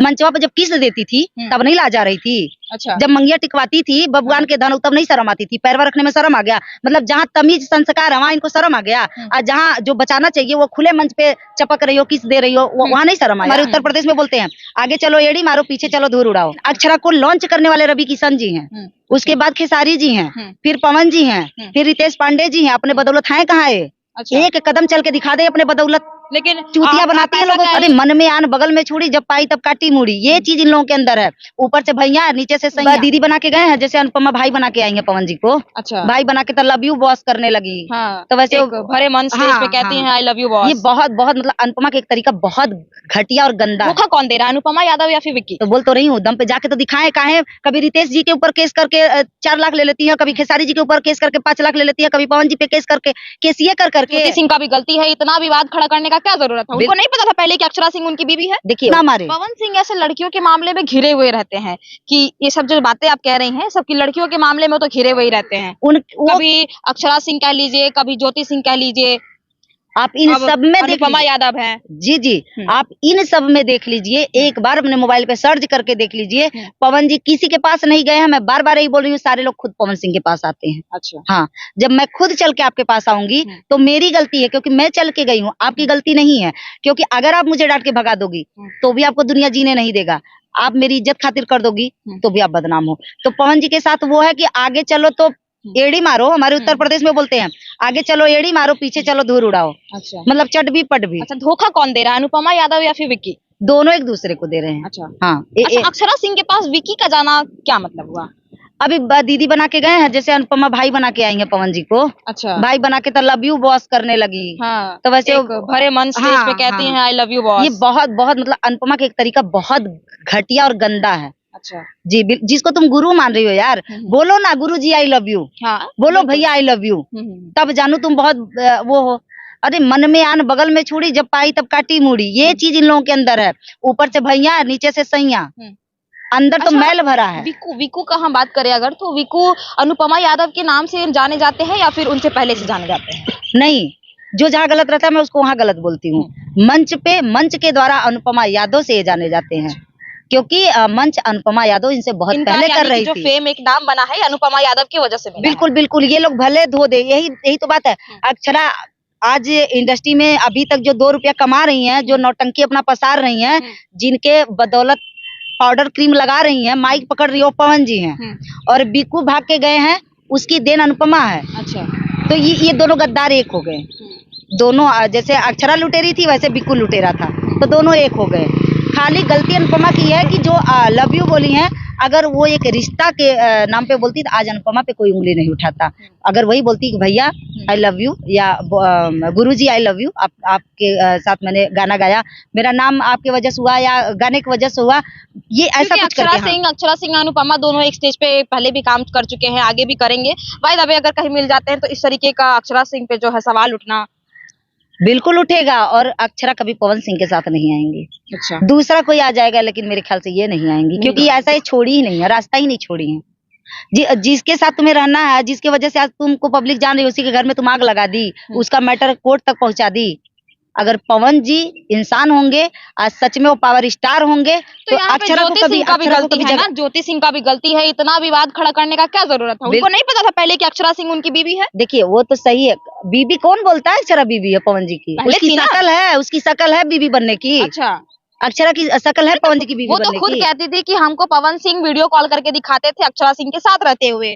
मंचवा पे जब किस देती थी तब नहीं लाजा रही थी। अच्छा। जब मंगिया टिकवाती थी बबुआन के धन तब नहीं शर्म आती थी। पैरवा रखने में शर्म आ गया, मतलब जहाँ तमीज संस्कार है वहाँ इनको शर्म आ गया। और जहाँ जो बचाना चाहिए वो खुले मंच पे चपक रही हो, किस दे रही हो, वहाँ नहीं शर्म आया। हमारे उत्तर प्रदेश में बोलते हैं आगे चलो एड़ी मारो पीछे चलो धूल उड़ाओ। अक्षरा को लॉन्च करने वाले रवि किशन जी हैं, उसके बाद खेसारी जी हैं, फिर पवन जी हैं, फिर रितेश पांडे जी हैं। अपने बदौलत हैं कहाँ है? अच्छा। एक कदम चल के दिखा दे अपने बदौलत। लेकिन चूतिया बनाती है लोगों को। अरे मन में आन बगल में छुड़ी, जब पाई तब काटी मुड़ी, ये चीज इन लोगों के अंदर है। ऊपर से भैया नीचे से सैया। दीदी बना के गए हैं, जैसे अनुपमा भाई बना के आई है पवन जी को। अच्छा। भाई बना के तो लव यू बॉस करने लगी। हाँ, तो वैसे भरे मन स्टेज पे कहती हैं आई लव यू बॉस। ये बहुत बहुत मतलब अनुपमा का एक तरीका बहुत घटिया और गंदा। धोखा कौन दे रहा है, अनुपमा यादव या फिर विक्की? तो बोल तो रही हूँ, दम पे जाके तो दिखाए काहे। कभी रितेश जी के ऊपर केस करके 4 लाख ले लेती है, कभी खेसारी जी के ऊपर केस करके 5 लाख ले लेती है, कभी पवन जी पे केस करके केस ये कर करके। ज्योति सिंह का भी गलती है, इतना विवाद खड़ा करने का क्या जरूरत है? उनको नहीं पता था पहले कि अक्षरा सिंह उनकी बीवी है? देखिए हमारे पवन सिंह ऐसे लड़कियों के मामले में घिरे हुए रहते हैं कि ये सब जो बातें आप कह रही हैं सबकी लड़कियों के मामले में तो घिरे हुए ही रहते हैं। कभी अक्षरा सिंह कह लीजिए, कभी ज्योति सिंह कह लीजिए, आप इन सब में अनुपमा यादव है। जी आप इन सब में देख लीजिए, एक बार अपने मोबाइल पे सर्च करके देख लीजिए। पवन जी किसी के पास नहीं गए हैं, मैं बार बार यही बोल रही हूँ, सारे लोग खुद पवन सिंह के पास आते हैं। अच्छा। हाँ, जब मैं खुद चल के आपके पास आऊंगी तो मेरी गलती है, क्योंकि मैं चल के गई हूँ, आपकी गलती नहीं है। क्योंकि अगर आप मुझे डांट के भगा दोगी तो भी आपको दुनिया जीने नहीं देगा। आप मेरी इज्जत खातिर कर दोगी तो भी आप बदनाम हो। तो पवन जी के साथ वो है कि आगे चलो तो एड़ी मारो, हमारे उत्तर प्रदेश में बोलते हैं आगे चलो एड़ी मारो पीछे चलो धूल उड़ाओ। अच्छा। मतलब चट भी पट भी। अच्छा, धोखा कौन दे रहा है, अनुपमा यादव या फिर विक्की? दोनों एक दूसरे को दे रहे हैं। अच्छा। हाँ। अच्छा, अक्षरा सिंह के पास विक्की का जाना क्या मतलब हुआ? अभी दीदी बना के गए हैं, जैसे अनुपमा भाई बना के आई है पवन जी को। अच्छा। भाई बना के तो लव यू बॉस करने लगी। हाँ, तो वैसे भरे मन स्टेज पे कहती हैं आई लव यू बॉस। ये बहुत बहुत मतलब अनुपमा का एक तरीका बहुत घटिया और गंदा है। अच्छा। जी, जिसको तुम गुरु मान रही हो यार, बोलो ना गुरु जी आई लव यू। हाँ, बोलो भैया आई लव यू, तब जानू तुम बहुत वो हो। अरे मन में आन बगल में छुड़ी, जब पाई तब काटी मुड़ी, ये चीज इन लोगों के अंदर है। ऊपर से भैया नीचे से सैया, अंदर तो मैल भरा है। विकू का हम बात करें अगर, तो विकू अनुपमा यादव के नाम से जाने जाते हैं या फिर उनसे पहले से जाने जाते हैं? नहीं, जो जहाँ गलत रहता है मैं उसको वहाँ गलत बोलती हूँ। मंच के द्वारा अनुपमा यादव से ये जाने जाते हैं, क्योंकि मंच अनुपमा यादव इनसे बहुत पहले कर रही जो थी। फेम एक नाम बना है अनुपमा यादव की वजह से बिल्कुल बिल्कुल, ये लोग भले धो दे, यही तो बात है। अक्षरा आज इंडस्ट्री में अभी तक जो 2 रुपया कमा रही हैं, जो नौटंकी अपना पसार रही हैं, जिनके बदौलत पाउडर क्रीम लगा रही हैं, माइक पकड़ रही हो पवन जी हैं, और बिकू भाग के गए हैं, उसकी देन अनुपमा है। अच्छा। तो ये दोनों गद्दार एक हो गए। दोनों जैसे अक्षरा लुटेरी थी वैसे बिकू लुटेरा था, तो दोनों एक हो गए। खाली गलती अनुपमा की है कि जो लव यू बोली है, अगर वो एक रिश्ता के नाम पे बोलती तो आज अनुपमा पे कोई उंगली नहीं उठाता। अगर वही बोलती कि भैया आई लव यू या गुरुजी आई लव यू, आपके साथ मैंने गाना गाया, मेरा नाम आपके वजह से हुआ या गाने की वजह से हुआ, ये ऐसा कुछ करके। अक्षरा सिंह अनुपमा दोनों एक स्टेज पे पहले भी काम कर चुके हैं, आगे भी करेंगे। बाय द वे अगर कहीं मिल जाते हैं तो इस तरीके का अक्षरा सिंह पे जो है सवाल उठना बिल्कुल उठेगा। और अक्षरा कभी पवन सिंह के साथ नहीं आएंगी। अच्छा। दूसरा कोई आ जाएगा, लेकिन मेरे ख्याल से ये नहीं आएंगी, क्योंकि ऐसा ये छोड़ी ही नहीं है, रास्ता ही नहीं छोड़ी है। जिसके साथ तुम्हें रहना है, जिसके वजह से आज तुमको पब्लिक जान रही है, उसी के घर में तुम आग लगा दी, उसका मैटर कोर्ट तक पहुंचा दी। अगर पवन जी इंसान होंगे, आज सच में वो पावर स्टार होंगे, तो अक्षरा को कभी ज्योति सिंह का भी गलती है, इतना विवाद खड़ा करने का क्या जरूरत है? उनको नहीं पता था पहले कि अक्षरा सिंह उनकी बीवी है? देखिए वो तो सही है, बीबी कौन बोलता है अक्षरा बीबी है पवन जी की? उसकी शकल है बीबी बनने की। अच्छा, अक्षरा की शकल है पवन जी की बीबी बनने की। वो तो खुद कहती थी कि हमको पवन सिंह वीडियो कॉल करके दिखाते थे अक्षरा सिंह के साथ रहते हुए।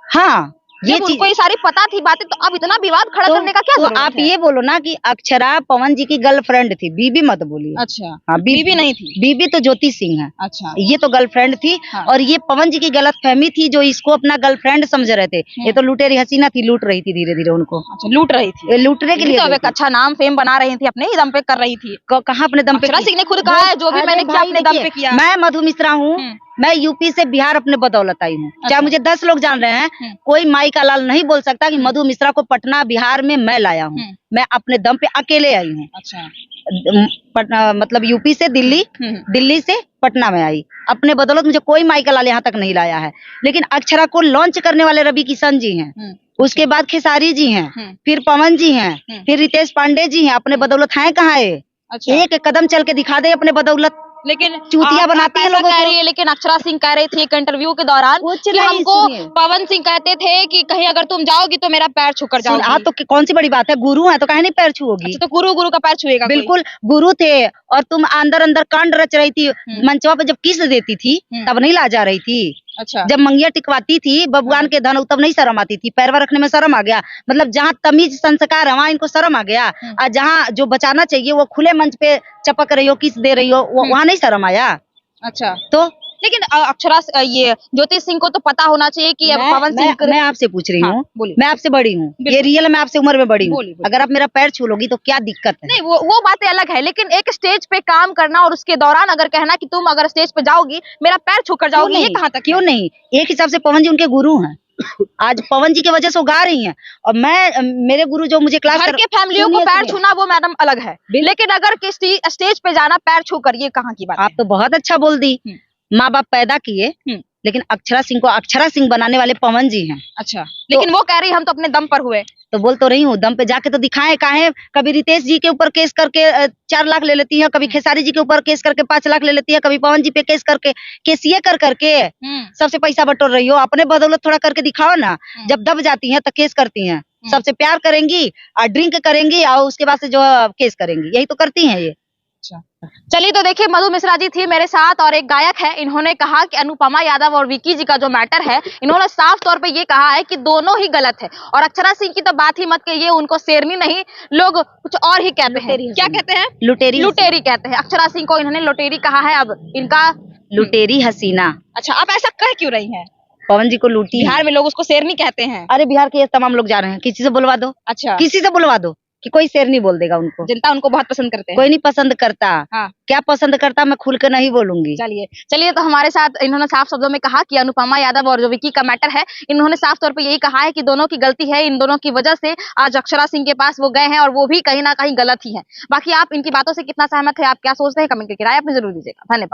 हाँ, ये उनको ये सारी पता थी बातें, तो अब इतना विवाद खड़ा करने का क्या जरूरत है? आप ये बोलो ना कि अक्षरा पवन जी की गर्लफ्रेंड थी, बीबी मत बोलिए। अच्छा। हाँ, बीबी नहीं थी, बीबी तो ज्योति सिंह है। अच्छा। ये तो गर्लफ्रेंड थी। हाँ। और ये पवन जी की गलतफहमी थी, जो इसको अपना गर्लफ्रेंड समझ रहे थे। ये तो लुटेरी हसीना थी, लूट रही थी धीरे धीरे उनको। अच्छा, लूट रही थी, लूटने के लिए तो एक अच्छा नाम फेम बना रही थी, अपने ही दम पे कर रही थी। कहाँ अपने दम पे? अक्षरा सिंह ने खुद कहा है जो भी मैंने किया अपने दम पे किया। मैं मधु मिश्रा हूँ, मैं यूपी से बिहार अपने बदौलत आई हूँ। चाहे मुझे 10 लोग जान रहे हैं, कोई माई का लाल नहीं बोल सकता कि मधु मिश्रा को पटना बिहार में मैं लाया हूँ। मैं अपने दम पे अकेले आई हूँ। अच्छा। मतलब यूपी से दिल्ली, दिल्ली से पटना में आई, अपने बदौलत मुझे कोई माई का लाल यहाँ तक नहीं लाया है। लेकिन अक्षरा को लॉन्च करने वाले रवि किशन जी हैं, उसके बाद खेसारी जी हैं, फिर पवन जी हैं, फिर रितेश पांडे जी हैं, अपने बदौलत हैं कहाँ है? एक कदम चल के दिखा दे अपने बदौलत। लेकिन चूतिया बनाती है ऐसा लोगों कह को। रही है, लेकिन अक्षरा सिंह कह रही थी एक इंटरव्यू के दौरान कुछ कि नहीं, हमको सुनिए। पवन सिंह कहते थे कि कहीं अगर तुम जाओगी तो मेरा पैर छूकर हाँ जाओगी। तो कौन सी बड़ी बात है, गुरु है तो काहे नहीं पैर छुओगी। अच्छा, तो गुरु गुरु का पैर छुएगा कोई? बिल्कुल गुरु थे, और तुम अंदर अंदर कांड रच रही थी, मंचवा पे जब किस देती थी तब नहीं ला जा रही थी। अच्छा, जब मंगिया टिकवाती थी बबुआन के धन तब नहीं शर्म आती थी, पैरवा रखने में शर्म आ गया। मतलब जहाँ तमीज संस्कार है वहाँ इनको शर्म आ गया, और जहाँ जो बचाना चाहिए वो खुले मंच पे चपक रही हो, किस दे रही हो, वहाँ नहीं शर्म आया। अच्छा। तो लेकिन ये ज्योति सिंह को तो पता होना चाहिए कि अब पवन सिंह मैं आपसे पूछ रही हाँ, हूँ, बोलिए। मैं आपसे बड़ी हूँ, ये रियल, मैं आपसे उम्र में बड़ी हूँ। बोलिए, बोलिए। अगर आप मेरा पैर छू लोगी तो क्या दिक्कत है? नहीं, वो बातें अलग है, लेकिन एक स्टेज पे काम करना और उसके दौरान अगर कहना कि तुम अगर स्टेज पे जाओगी मेरा पैर छूकर जाओगी, ये कहाँ तक क्यों है? नहीं, एक हिसाब से पवन जी उनके गुरु हैं। आज पवन जी की वजह से वो गा रही हैं, और मैं मेरे गुरु जो मुझे क्लास घर के फैमिलियों को पैर छूना वो मैडम अलग है, लेकिन अगर किसी स्टेज पे जाना पैर छूकर, ये कहाँ की बात आप है? तो बहुत अच्छा बोल दी। माँ बाप पैदा किए, लेकिन अक्षरा सिंह को अक्षरा सिंह बनाने वाले पवन जी हैं। अच्छा, लेकिन वो कह रही हम तो अपने दम पर हुए। तो बोल तो रही हूँ, दम पे जाके तो दिखाएं। काहे कभी रितेश जी के ऊपर केस करके 4 लाख ले लेती है, कभी खेसारी जी के ऊपर केस करके 5 लाख ले लेती है, कभी पवन जी पे केस करके, केसीए कर करके सबसे पैसा बटोर रही हो। अपने बदौलत थोड़ा करके दिखाओ ना। जब दब जाती हैं तो केस करती हैं, सबसे प्यार करेंगी और ड्रिंक करेंगी और उसके बाद से जो केस करेंगी, यही तो करती हैं ये। चलिए, तो देखिए मधु मिश्रा जी थी मेरे साथ और एक गायक है, इन्होंने कहा कि अनुपमा यादव और विकी जी का जो मैटर है, इन्होंने साफ तौर पे ये कहा है कि दोनों ही गलत है। और अक्षरा सिंह की तो बात ही मत कहिए, उनको शेरनी नहीं, लोग कुछ और ही कहते हैं। क्या कहते हैं? लुटेरी कहते हैं। अक्षरा सिंह को इन्होंने लुटेरी कहा है। अब इनका लुटेरी हसीना। अच्छा, आप ऐसा कह क्यों रही हैं? पवन जी को लूटी। बिहार में लोग उसको शेरनी कहते हैं। अरे बिहार के ये तमाम लोग जा रहे हैं, किसी से बुलवा दो। अच्छा, किसी से बुलवा दो कि कोई शेर नहीं बोल देगा उनको। जनता उनको बहुत पसंद करते हैं। कोई नहीं पसंद करता। हाँ। क्या पसंद करता मैं खुल के नहीं बोलूंगी। चलिए, तो हमारे साथ इन्होंने साफ शब्दों में कहा कि अनुपमा यादव और जो विकी का मैटर है, इन्होंने साफ तौर पे यही कहा है कि दोनों की गलती है। इन दोनों की वजह से आज अक्षरा सिंह के पास वो गए हैं और वो भी कहीं ना कहीं गलत ही है। बाकी आप इनकी बातों से कितना सहमत है, आप क्या सोचते हैं, कमेंट करके राय अपनी जरूर दीजिएगा। धन्यवाद।